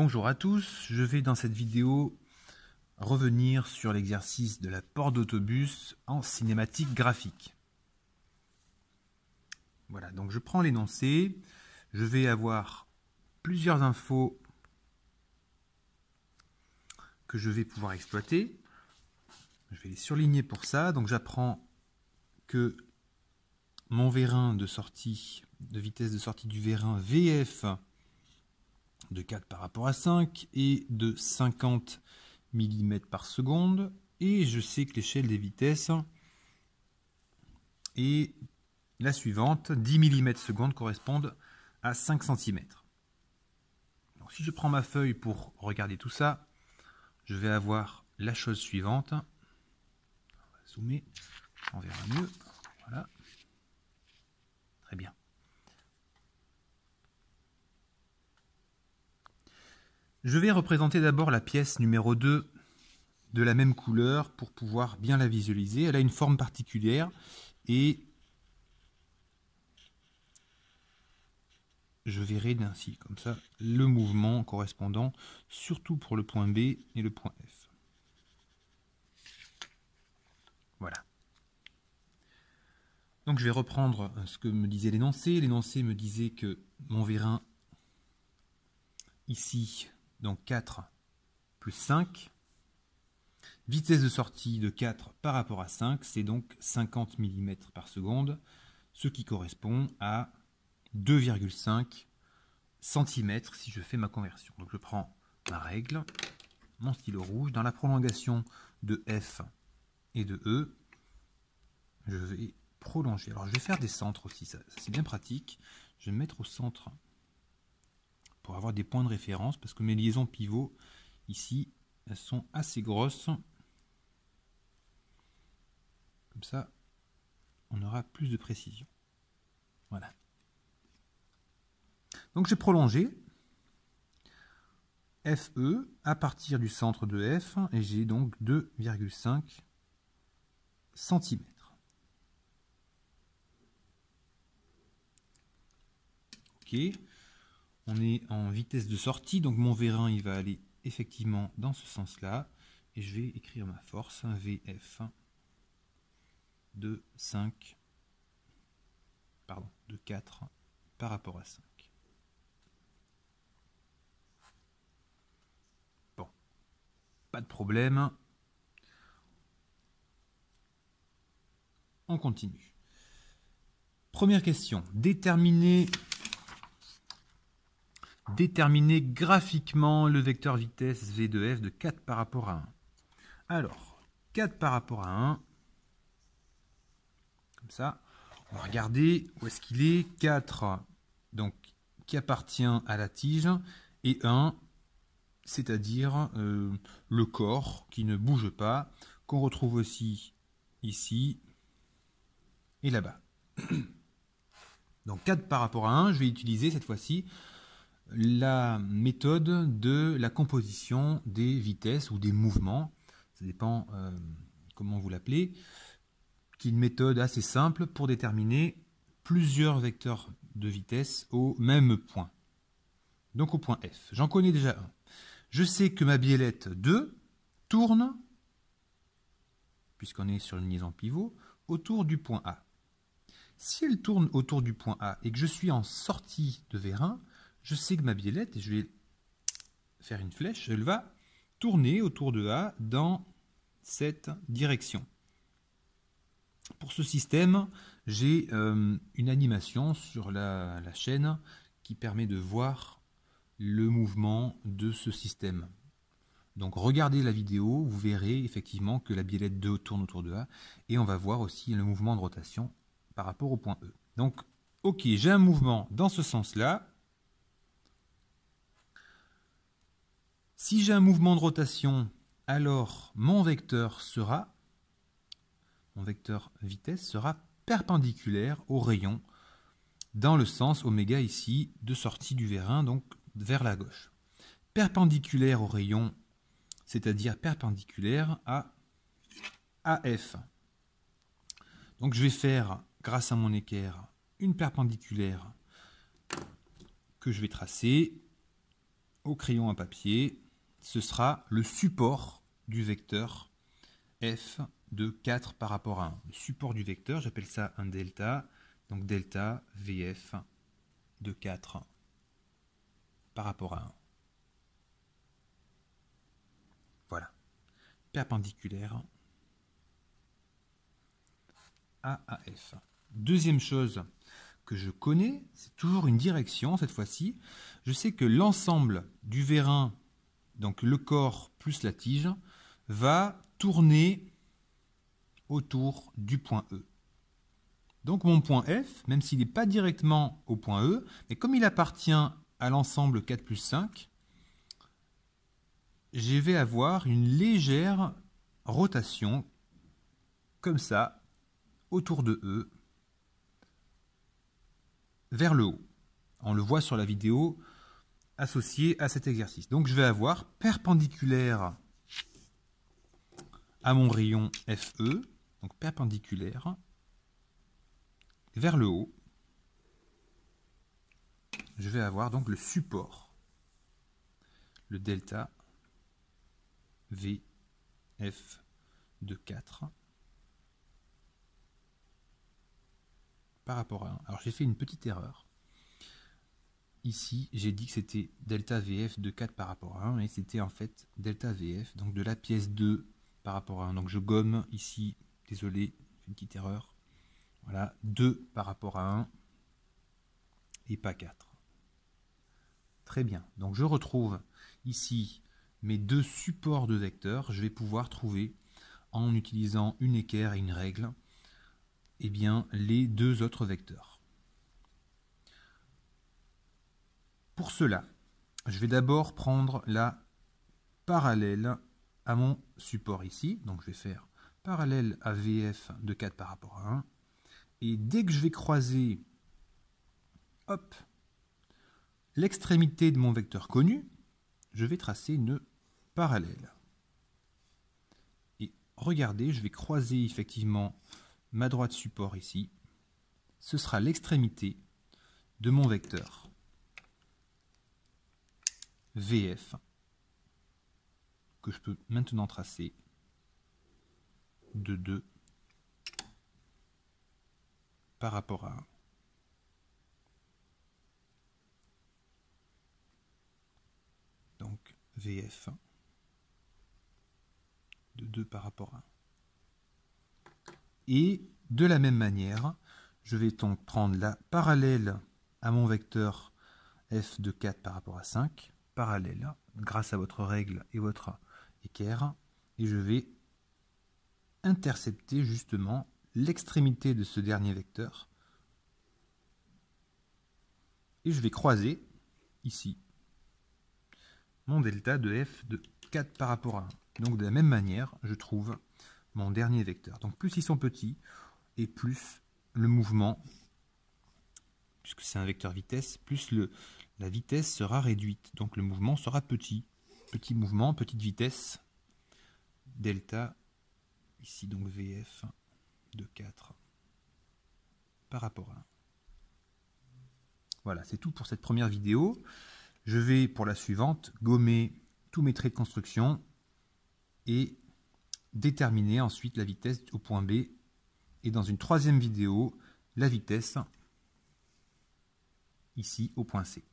Bonjour à tous, je vais dans cette vidéo revenir sur l'exercice de la porte d'autobus en cinématique graphique. Voilà, donc je prends l'énoncé, je vais avoir plusieurs infos que je vais pouvoir exploiter. Je vais les surligner pour ça, donc j'apprends que mon vérin de sortie, de vitesse de sortie du vérin VF de 4 par rapport à 5 et de 50 mm par seconde, et je sais que l'échelle des vitesses est la suivante, 10 mm seconde correspondent à 5 cm. Donc, si je prends ma feuille pour regarder tout ça, je vais avoir la chose suivante. On va zoomer, on verra mieux. Voilà. Très bien. Je vais représenter d'abord la pièce numéro 2 de la même couleur pour pouvoir bien la visualiser. Elle a une forme particulière et je verrai ainsi, comme ça, le mouvement correspondant, surtout pour le point B et le point F. Voilà. Donc je vais reprendre ce que me disait l'énoncé. L'énoncé me disait que mon vérin, ici, donc 4 plus 5, vitesse de sortie de 4 par rapport à 5, c'est donc 50 mm par seconde, ce qui correspond à 2,5 cm si je fais ma conversion. Donc je prends ma règle, mon stylo rouge, dans la prolongation de F et de E, je vais prolonger. Alors je vais faire des centres aussi, ça c'est bien pratique. Je vais me mettre au centre pour avoir des points de référence, parce que mes liaisons pivots, ici, elles sont assez grosses. Comme ça, on aura plus de précision. Voilà. Donc j'ai prolongé FE à partir du centre de F, et j'ai donc 2,5 cm. Ok, on est en vitesse de sortie, donc mon vérin il va aller effectivement dans ce sens-là, et je vais écrire ma force, VF de 4 par rapport à 5. Bon, pas de problème. On continue. Première question, déterminer graphiquement le vecteur vitesse V de F de 4 par rapport à 1. Alors, 4 par rapport à 1, comme ça, on va regarder où est-ce qu'il est. 4, donc, qui appartient à la tige, et 1, c'est-à-dire le corps qui ne bouge pas, qu'on retrouve aussi ici et là-bas. Donc 4 par rapport à 1, je vais utiliser cette fois-ci la méthode de la composition des vitesses ou des mouvements, ça dépend comment vous l'appelez, qui est une méthode assez simple pour déterminer plusieurs vecteurs de vitesse au même point. Donc au point F. J'en connais déjà un. Je sais que ma biellette 2 tourne, puisqu'on est sur une liaison pivot, autour du point A. Si elle tourne autour du point A et que je suis en sortie de vérin, je sais que ma biellette, et je vais faire une flèche, elle va tourner autour de A dans cette direction. Pour ce système, j'ai une animation sur la chaîne qui permet de voir le mouvement de ce système. Donc regardez la vidéo, vous verrez effectivement que la biellette 2 tourne autour de A, et on va voir aussi le mouvement de rotation par rapport au point E. Donc, ok, j'ai un mouvement dans ce sens-là. Si j'ai un mouvement de rotation, alors mon vecteur vitesse sera perpendiculaire au rayon dans le sens oméga ici de sortie du vérin, donc vers la gauche. Perpendiculaire au rayon, c'est-à-dire perpendiculaire à AF. Donc je vais faire, grâce à mon équerre, une perpendiculaire que je vais tracer au crayon à papier, ce sera le support du vecteur f de 4 par rapport à 1. Le support du vecteur, j'appelle ça un delta, donc delta vf de 4 par rapport à 1. Voilà, perpendiculaire à AF. Deuxième chose que je connais, c'est toujours une direction cette fois-ci. Je sais que l'ensemble du vérin, donc le corps plus la tige, va tourner autour du point E. Donc mon point F, même s'il n'est pas directement au point E, mais comme il appartient à l'ensemble 4 plus 5, je vais avoir une légère rotation, comme ça, autour de E, vers le haut. On le voit sur la vidéo associée à cet exercice. Donc je vais avoir perpendiculaire à mon rayon FE, donc perpendiculaire, vers le haut, je vais avoir donc le support, le delta VF de 4 par rapport à 1. Alors j'ai fait une petite erreur. Ici, j'ai dit que c'était delta VF de 4 par rapport à 1, et c'était en fait delta VF, donc de la pièce 2 par rapport à 1. Donc je gomme ici, désolé, une petite erreur. Voilà, 2 par rapport à 1 et pas 4. Très bien, donc je retrouve ici mes deux supports de vecteurs. Je vais pouvoir trouver, en utilisant une équerre et une règle, eh bien, les deux autres vecteurs. Pour cela, je vais d'abord prendre la parallèle à mon support ici. Donc je vais faire parallèle à VF de 4 par rapport à 1. Et dès que je vais croiser l'extrémité de mon vecteur connu, je vais tracer une parallèle. Et regardez, je vais croiser effectivement ma droite support ici. Ce sera l'extrémité de mon vecteur VF, que je peux maintenant tracer de 2 par rapport à 1. Donc VF de 2 par rapport à 1. Et de la même manière, je vais donc prendre la parallèle à mon vecteur f de 4 par rapport à 5, parallèle, grâce à votre règle et votre équerre, et je vais intercepter justement l'extrémité de ce dernier vecteur, et je vais croiser ici mon delta de f de 4 par rapport à 1. Donc de la même manière, je trouve mon dernier vecteur. Donc plus ils sont petits, et plus le mouvement, puisque c'est un vecteur vitesse, plus la vitesse sera réduite. Donc le mouvement sera petit. Petit mouvement, petite vitesse, delta, ici donc VF de 4 par rapport à 1. Voilà, c'est tout pour cette première vidéo. Je vais, pour la suivante, gommer tous mes traits de construction et déterminer ensuite la vitesse au point B. Et dans une troisième vidéo, la vitesse ici au point C.